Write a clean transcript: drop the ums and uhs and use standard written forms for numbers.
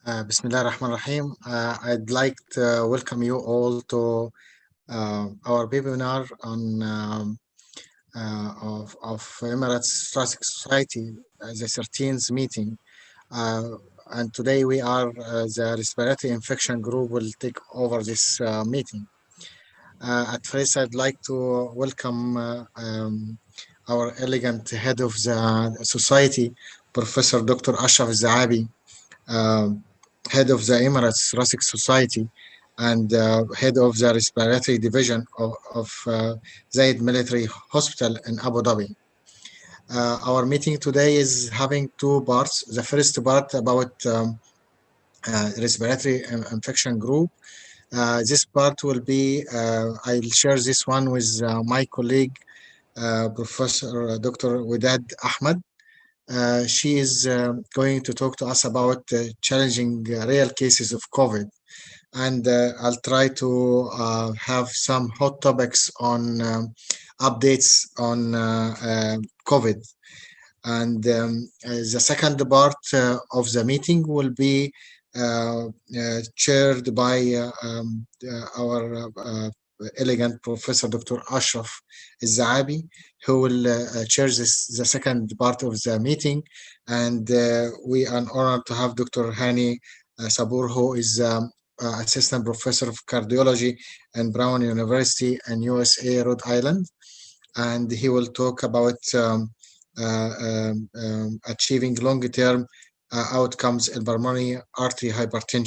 Bismillah ar-Rahman ar-Rahim. I'd like to welcome you all to our webinar on of Emirates Thoracic Society, the 13th meeting. And today we are the respiratory infection group will take over this meeting. At first, I'd like to welcome our elegant head of the society, Professor Dr. Ashraf Zahabi, head of the Emirates Thoracic Society and head of the respiratory division of Zayed Military Hospital in Abu Dhabi. Our meeting today is having two parts. The first part about respiratory infection group. This part will be, I'll share this one with my colleague, Professor Dr. Widad Ahmed. She is going to talk to us about challenging real cases of COVID. And I'll try to have some hot topics on updates on COVID. And the second part of the meeting will be chaired by our elegant Professor Dr. Ashraf Zahabi, who will chair the second part of the meeting. And we are honored to have Dr. Hani Sabur, who is Assistant Professor of Cardiology at Brown University in USA, Rhode Island. And he will talk about achieving long-term outcomes in pulmonary artery hypertension.